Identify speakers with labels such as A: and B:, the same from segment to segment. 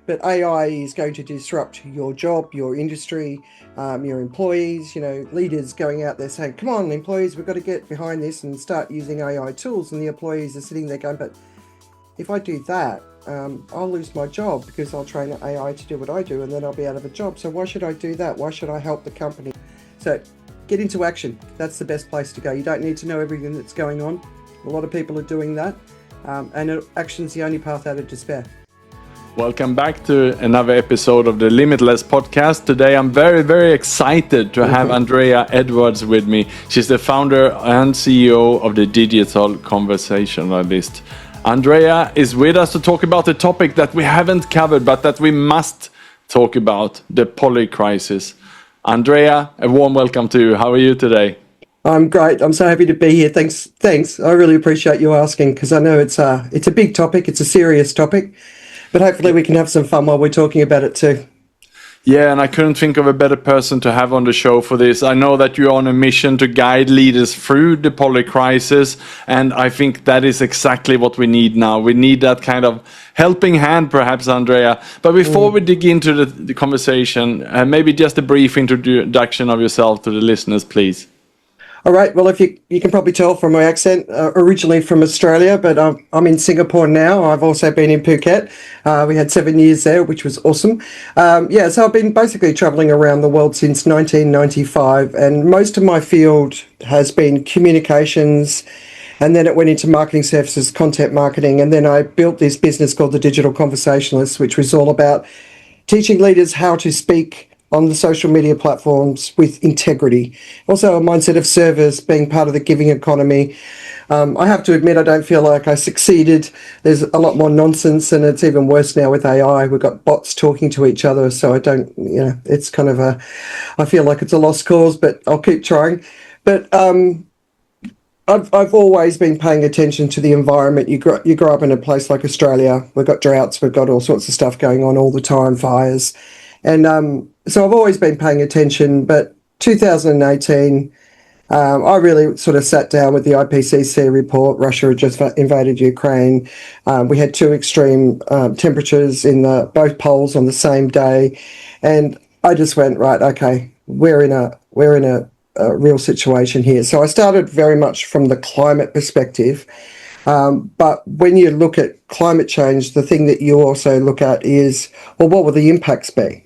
A: but AI is going to disrupt your job, your industry, your employees, leaders going out there saying, come on, employees, we've got to get behind this and start using AI tools. And the employees are sitting there going, but if I do that, I'll lose my job because I'll train AI to do what I do and then I'll be out of a job. So why should I do that? Why should I help the company? So get into action. That's the best place to go. You don't need to know everything that's going on. A lot of people are doing that. And action's the only path out of despair.
B: Welcome back to another episode of the Limitless Podcast. Today I'm very, very excited to have Andrea Edwards with me. She's the founder and CEO of the digital Conversationalist. Andrea is with us to talk about a topic that we haven't covered, but that we must talk about, the Polycrisis. Andrea, a warm welcome to you. How are you today?
A: I'm great. I'm so happy to be here. Thanks. I really appreciate you asking because I know it's a big topic. It's a serious topic, but hopefully we can have some fun while we're talking about it too.
B: Yeah, and I couldn't think of a better person to have on the show for this. I know that you're on a mission to guide leaders through the Polycrisis, and I think that is exactly what we need now. We need that kind of helping hand, perhaps, Andrea. But before we dig into the conversation, maybe just a brief introduction of yourself to the listeners, please.
A: All right. Well, if you can probably tell from my accent, originally from Australia, but I'm in Singapore now. I've also been in Phuket. We had 7 years there, which was awesome. So I've been basically traveling around the world since 1995, and most of my field has been communications, and then it went into marketing services, content marketing, and then I built this business called the Digital Conversationalist, which was all about teaching leaders how to speak on the social media platforms with integrity. Also a mindset of service, being part of the giving economy. I have to admit, I don't feel like I succeeded. There's a lot more nonsense, and it's even worse now with AI. We've got bots talking to each other, so I don't, it's kind of I feel like it's a lost cause, but I'll keep trying. But I've always been paying attention to the environment. You grow up in a place like Australia. We've got droughts, we've got all sorts of stuff going on all the time, fires. And so I've always been paying attention, but 2018, I really sort of sat down with the IPCC report. Russia had just invaded Ukraine. We had two extreme temperatures in both poles on the same day. And I just went, right, okay, we're in a real situation here. So I started very much from the climate perspective. But when you look at climate change, the thing that you also look at is, well, what will the impacts be?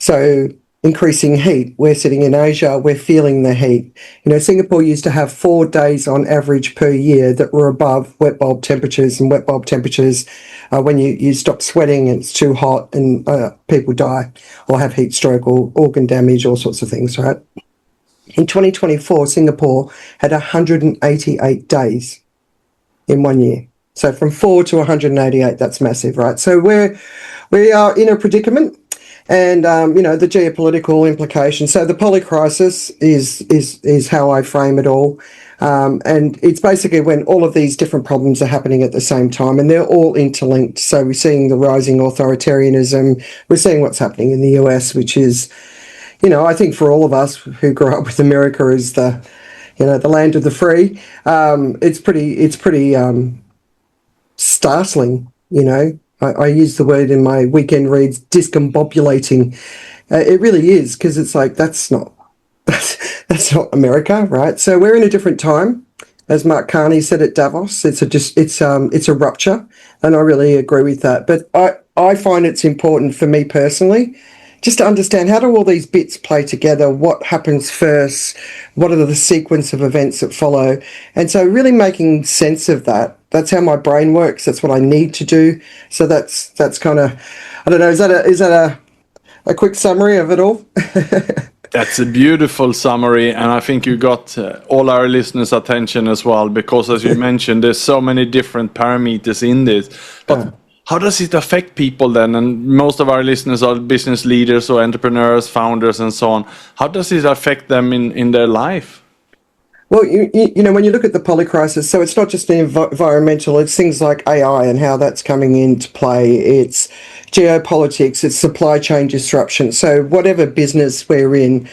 A: So increasing heat, we're sitting in Asia, we're feeling the heat. Singapore used to have 4 days on average per year that were above wet bulb temperatures, and wet bulb temperatures, when you stop sweating, it's too hot and people die or have heat stroke or organ damage, all sorts of things, right? In 2024, Singapore had 188 days in 1 year. So from 4 to 188, that's massive, right? So we are in a predicament. And the geopolitical implications. So the Polycrisis is how I frame it all, and it's basically when all of these different problems are happening at the same time, and they're all interlinked. So we're seeing the rising authoritarianism. We're seeing what's happening in the US, which is, I think for all of us who grew up with America as the land of the free, it's pretty startling, I use the word in my weekend reads, discombobulating. It really is, because it's like, that's not America, right? So we're in a different time. As Mark Carney said at Davos, it's a rupture, and I really agree with that. But I find it's important for me personally just to understand, how do all these bits play together? What happens first? What are the sequence of events that follow? And so really making sense of that. That's how my brain works. That's what I need to do. So that's kind of, I don't know, is that a quick summary of it all?
B: That's a beautiful summary, and I think you got all our listeners' attention as well, because as you mentioned, there's so many different parameters in this. But how does it affect people then? And most of our listeners are business leaders or entrepreneurs, founders, and so on. How does it affect them in their life?
A: Well, when you look at the Polycrisis, so it's not just the environmental, it's things like AI and how that's coming into play. It's geopolitics, it's supply chain disruption. So whatever business we're in,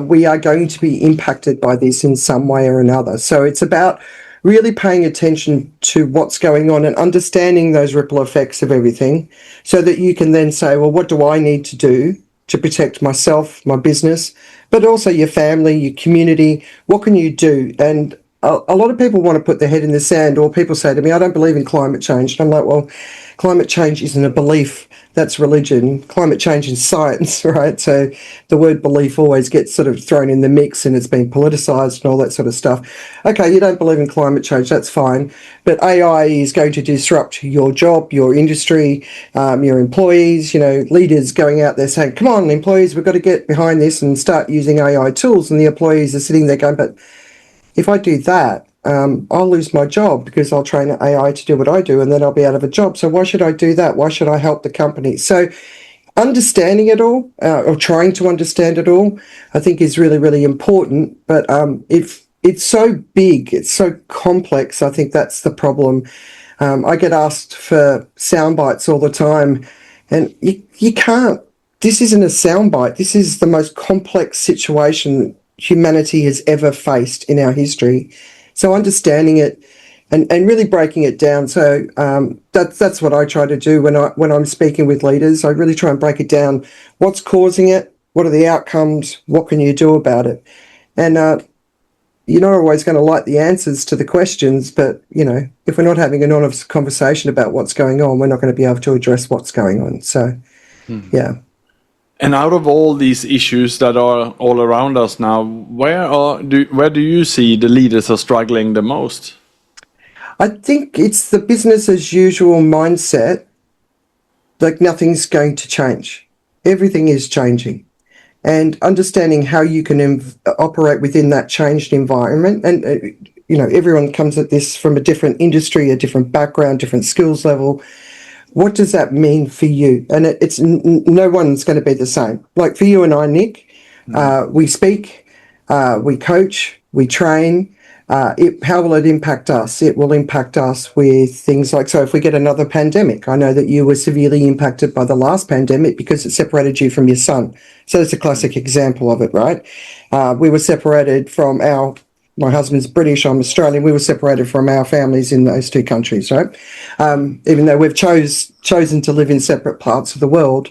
A: we are going to be impacted by this in some way or another. So it's about really paying attention to what's going on and understanding those ripple effects of everything so that you can then say, well, what do I need to do to protect myself, my business, but also your family, your community? What can you do? And a lot of people want to put their head in the sand, or people say to me, I don't believe in climate change. And I'm like, well, climate change isn't a belief. That's religion. Climate change is science, right? So the word belief always gets sort of thrown in the mix, and it's been politicized and all that sort of stuff. Okay, you don't believe in climate change, that's fine. But AI is going to disrupt your job, your industry, your employees, leaders going out there saying, come on, employees, we've got to get behind this and start using AI tools. And the employees are sitting there going, but if I do that, I'll lose my job because I'll train AI to do what I do and then I'll be out of a job. So why should I do that? Why should I help the company? So understanding it all, or trying to understand it all, I think is really, really important. But if it's so big, it's so complex, I think that's the problem. I get asked for sound bites all the time, and you can't. This isn't a soundbite. This is the most complex situation humanity has ever faced in our history. So understanding it and really breaking it down. So that's what I try to do when I'm speaking with leaders. I really try and break it down. What's causing it? What are the outcomes? What can you do about it? And you're not always going to like the answers to the questions, but if we're not having an honest conversation about what's going on, we're not going to be able to address what's going on. So, yeah.
B: And out of all these issues that are all around us now, where do you see the leaders are struggling the most?
A: I think it's the business as usual mindset, like nothing's going to change. Everything is changing. And understanding how you can operate within that changed environment. And, everyone comes at this from a different industry, a different background, different skills level. What does that mean for you? And it's no one's going to be the same. Like for you and I, Nick, we speak, we coach, we train. How will it impact us? It will impact us with things like, so if we get another pandemic, I know that you were severely impacted by the last pandemic because it separated you from your son. So that's a classic example of it, right? We were separated from my husband's British, I'm Australian. We were separated from our families in those two countries, right? Even though we've chosen to live in separate parts of the world.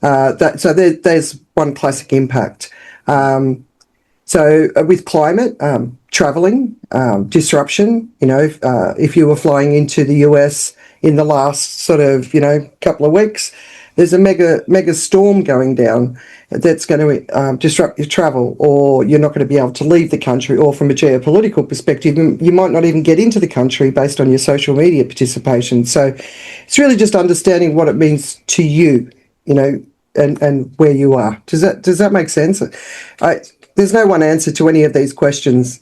A: There's one classic impact. So with climate, traveling, disruption, if you were flying into the US in the last sort of, couple of weeks, there's a mega storm going down that's going to disrupt your travel, or you're not going to be able to leave the country, or from a geopolitical perspective, you might not even get into the country based on your social media participation. So it's really just understanding what it means to you, and where you are. Does that make sense? There's no one answer to any of these questions.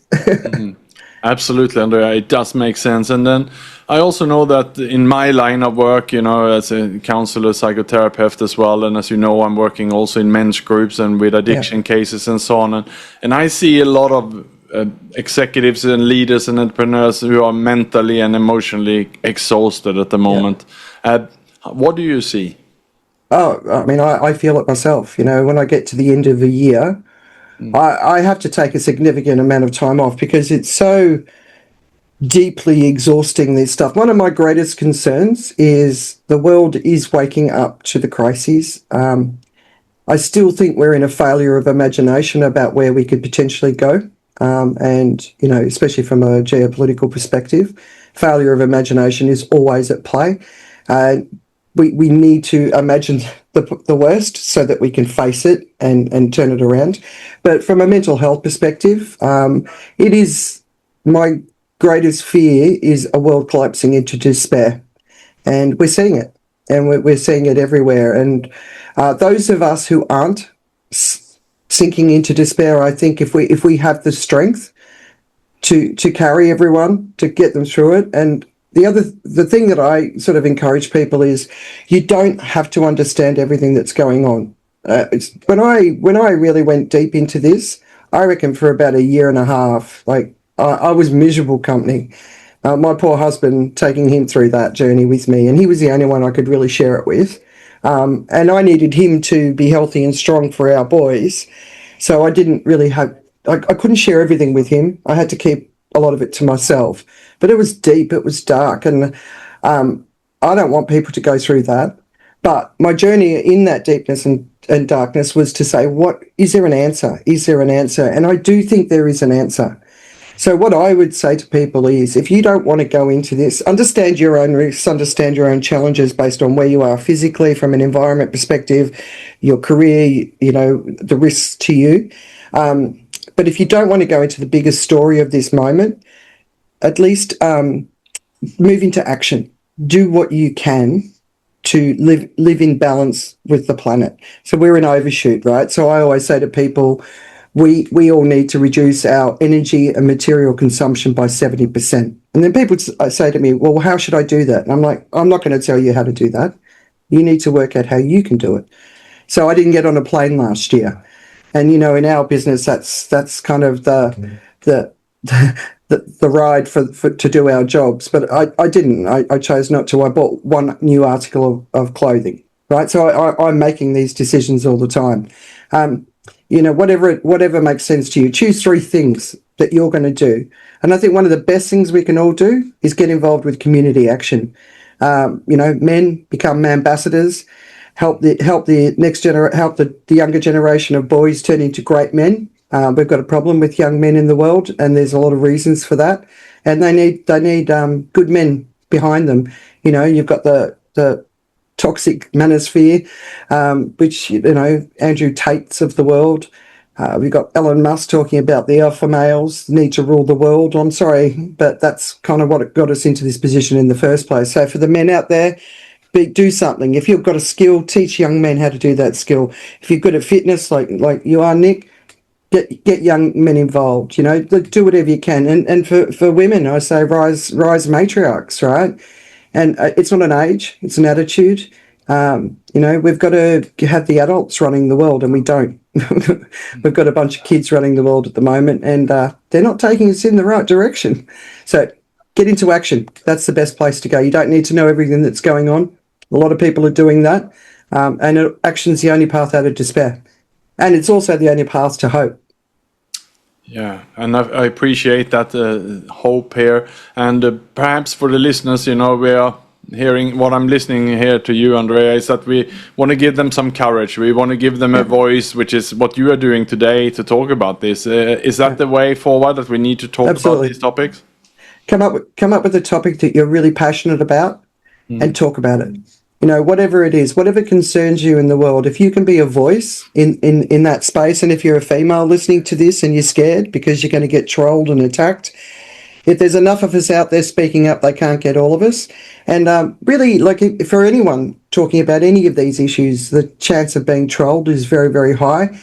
B: Absolutely, Andrea. It does make sense. And then I also know that in my line of work, as a counselor, psychotherapist as well, and as you know, I'm working also in men's groups and with addiction cases and so on. And I see a lot of executives and leaders and entrepreneurs who are mentally and emotionally exhausted at the moment. What do you see?
A: Oh, I mean, I feel it myself. When I get to the end of a year, I have to take a significant amount of time off because it's so deeply exhausting, this stuff. One of my greatest concerns is the world is waking up to the crises. I still think we're in a failure of imagination about where we could potentially go. And, especially from a geopolitical perspective, failure of imagination is always at play. We need to imagine the worst so that we can face it and turn it around. But from a mental health perspective, it is my greatest fear is a world collapsing into despair. And we're seeing it. And we're seeing it everywhere. And those of us who aren't sinking into despair, I think if we have the strength to carry everyone, to get them through it. And the thing that I sort of encourage people is you don't have to understand everything that's going on. When I really went deep into this, I reckon for about a year and a half, I was miserable company. My poor husband, taking him through that journey with me, and he was the only one I could really share it with. And I needed him to be healthy and strong for our boys. So I didn't really I couldn't share everything with him. I had to keep a lot of it to myself. But it was deep, it was dark, and I don't want people to go through that. But my journey in that deepness and darkness was to say, what is there an answer? Is there an answer? And I do think there is an answer. So what I would say to people is, if you don't want to go into this, understand your own risks, understand your own challenges based on where you are physically, from an environment perspective, your career, the risks to you. But if you don't want to go into the biggest story of this moment, at least move into action. Do what you can to live in balance with the planet. So we're in overshoot, right? So I always say to people, we all need to reduce our energy and material consumption by 70%. And then people say to me, well, how should I do that? And I'm like, I'm not going to tell you how to do that. You need to work out how you can do it. So I didn't get on a plane last year. And, in our business, that's kind of the ride for to do our jobs. But I didn't. I chose not to. I bought one new article of clothing, right? So I'm making these decisions all the time. Whatever makes sense to you, choose 3 things that you're going to do. And I think one of the best things we can all do is get involved with community action. Men become ambassadors, help the younger generation of boys turn into great men. We've got a problem with young men in the world, and there's a lot of reasons for that. And they need good men behind them. You've got the toxic manosphere, which, Andrew Tate's of the world. We've got Elon Musk talking about the alpha males need to rule the world. I'm sorry, but that's kind of what got us into this position in the first place. So for the men out there, do something. If you've got a skill, teach young men how to do that skill. If you're good at fitness, like you are, Nick, get young men involved. Do whatever you can. And for women, I say rise matriarchs, right? And it's not an age, it's an attitude. We've got to have the adults running the world, and we don't. We've got a bunch of kids running the world at the moment, and they're not taking us in the right direction. So get into action. That's the best place to go. You don't need to know everything that's going on. A lot of people are doing that. And action's the only path out of despair. And it's also the only path to hope.
B: Yeah, and I appreciate that hope here. And perhaps for the listeners, we are hearing what I'm listening here to you, Andrea, is that we want to give them some courage. We want to give them a voice, which is what you are doing today to talk about this. Is that the way forward, that we need to talk about these topics?
A: Come up with a topic that you're really passionate about and talk about it. Whatever it is, whatever concerns you in the world, if you can be a voice in that space, and if you're a female listening to this and you're scared because you're going to get trolled and attacked, if there's enough of us out there speaking up, they can't get all of us. And really, for anyone talking about any of these issues, the chance of being trolled is very, very high.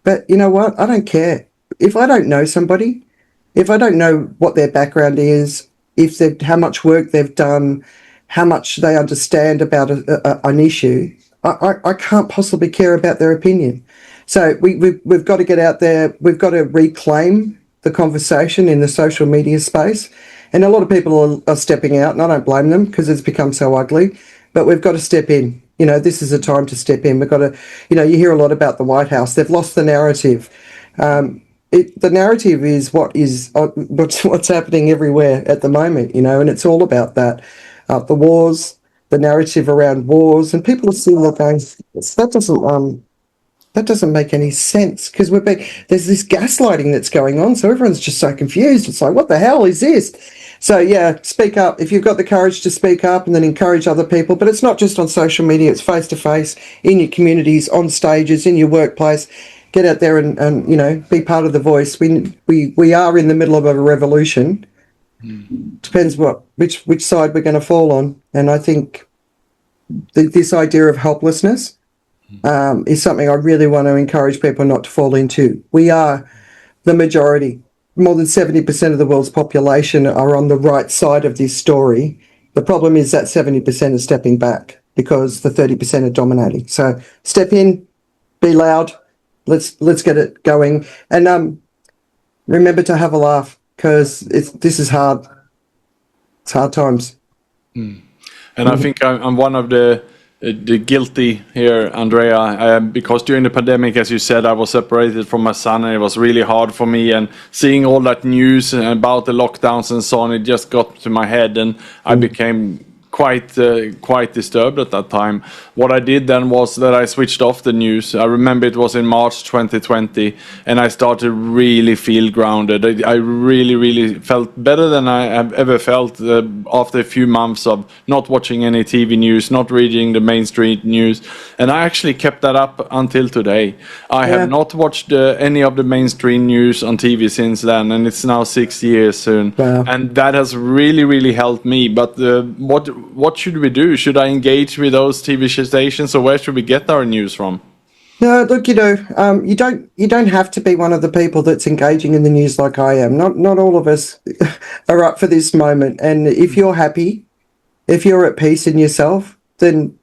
A: But you know what? I don't care. If I don't know somebody, if I don't know what their background is, how much work they've done, how much they understand about an issue, I can't possibly care about their opinion. So we've got to get out there. We've got to reclaim the conversation in the social media space. And a lot of people are stepping out, and I don't blame them because it's become so ugly. But we've got to step in. This is a time to step in. We've got to, you hear a lot about the White House. They've lost the narrative. The narrative is what's happening everywhere at the moment, and it's all about that. The wars, the narrative around wars, and people are seeing that going, that doesn't make any sense, because there's this gaslighting that's going on, so everyone's just so confused. It's like, what the hell is this? So yeah, speak up. If you've got the courage to speak up, and then encourage other people. But it's not just on social media, it's face to face, in your communities, on stages, in your workplace. Get out there and be part of the voice. We are in the middle of a revolution. Depends which side we're going to fall on. And I think this idea of helplessness is something I really want to encourage people not to fall into. We are the majority. More than 70% of the world's population are on the right side of this story. The problem is that 70% is stepping back because the 30% are dominating. So step in, be loud. Let's get it going. And remember to have a laugh, because this is hard. It's hard times.
B: And I think I'm one of the the guilty here, Andrea, because during the pandemic, as you said, I was separated from my son, and it was really hard for me. And seeing all that news about the lockdowns and so on, it just got to my head, and I became quite disturbed at that time. What I did then was that I switched off the news. I remember it was in March 2020, and I started to really feel grounded. I really felt better than I have ever felt after a few months of not watching any TV news, not reading the mainstream news, and I actually kept that up until today. I have not watched any of the mainstream news on TV since then, and it's now 6 years soon.
A: Wow.
B: And that has really helped me. But what should we do? Should I engage with those TV stations, or where should we get our news from?
A: No, look, you don't have to be one of the people that's engaging in the news like I am. Not all of us are up for this moment. And if you're happy, if you're at peace in yourself, then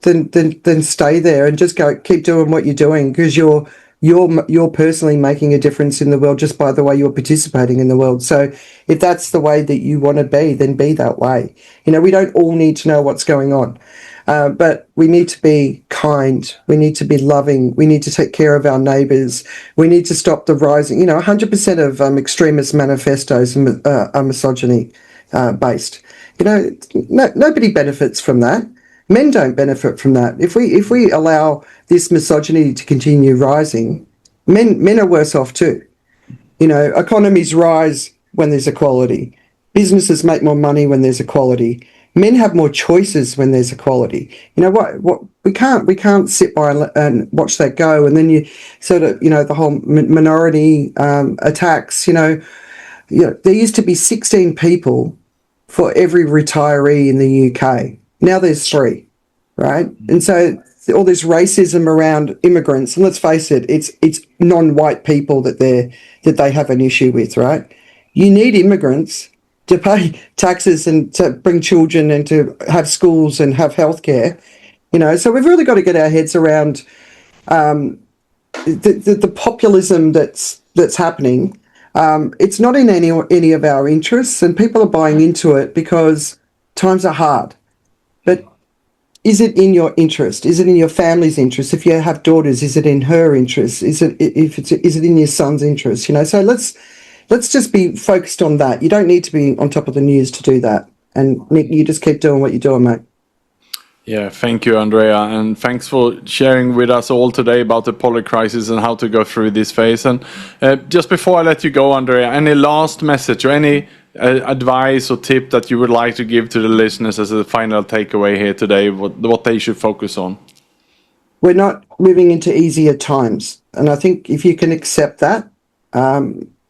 A: stay there and just keep doing what you're doing, because you're personally making a difference in the world just by the way you're participating in the world. So if that's the way that you want to be, then be that way. We don't all need to know what's going on, but we need to be kind. We need to be loving. We need to take care of our neighbours. We need to stop the rising. 100% of extremist manifestos are misogyny based. Nobody benefits from that. Men don't benefit from that. If we allow this misogyny to continue rising, men are worse off too. Economies rise when there's equality. Businesses make more money when there's equality. Men have more choices when there's equality. What we can't sit by and watch that go. And then you sort of the whole minority attacks. There used to be 16 people for every retiree in the UK. Now there's 3, right? And so all this racism around immigrants, and let's face it, it's non-white people that they have an issue with, right? You need immigrants to pay taxes and to bring children and to have schools and have healthcare, So we've really got to get our heads around the populism that's happening. It's not in any of our interests, and people are buying into it because times are hard. But is it in your interest? Is it in your family's interest? If you have daughters, is it in her interest? Is it in your son's interest? So let's just be focused on that. You don't need to be on top of the news to do that. And Nick, you just keep doing what you're doing, mate.
B: Yeah, thank you, Andrea, and thanks for sharing with us all today about the Polycrisis and how to go through this phase. And just before I let you go, Andrea, any last message or any advice or tip that you would like to give to the listeners as a final takeaway here today, what they should focus on?
A: We're not moving into easier times, and I think if you can accept that,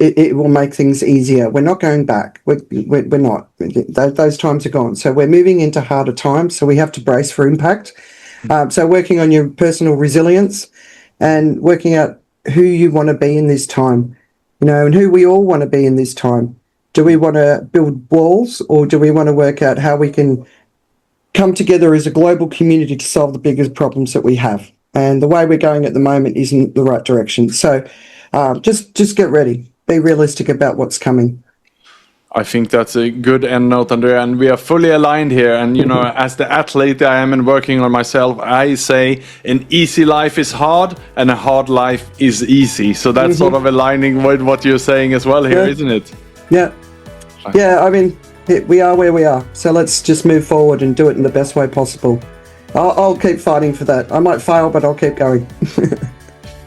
A: it will make things easier. We're not going back. We're not. Those times are gone. So we're moving into harder times, so we have to brace for impact. So working on your personal resilience and working out who you want to be in this time, and who we all want to be in this time. Do we want to build walls, or do we want to work out how we can come together as a global community to solve the biggest problems that we have? And the way we're going at the moment isn't the right direction. So just get ready. Be realistic about what's coming.
B: I think that's a good end note, Andrea, and we are fully aligned here. And, as the athlete I am and working on myself, I say an easy life is hard and a hard life is easy. So that's sort of aligning with what you're saying as well here, isn't it?
A: Yeah. Yeah, I mean, we are where we are. So let's just move forward and do it in the best way possible. I'll keep fighting for that. I might fail, but I'll keep going.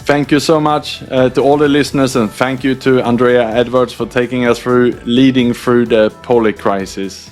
B: Thank you so much to all the listeners, and thank you to Andrea Edwards for taking us through leading through the Polycrisis.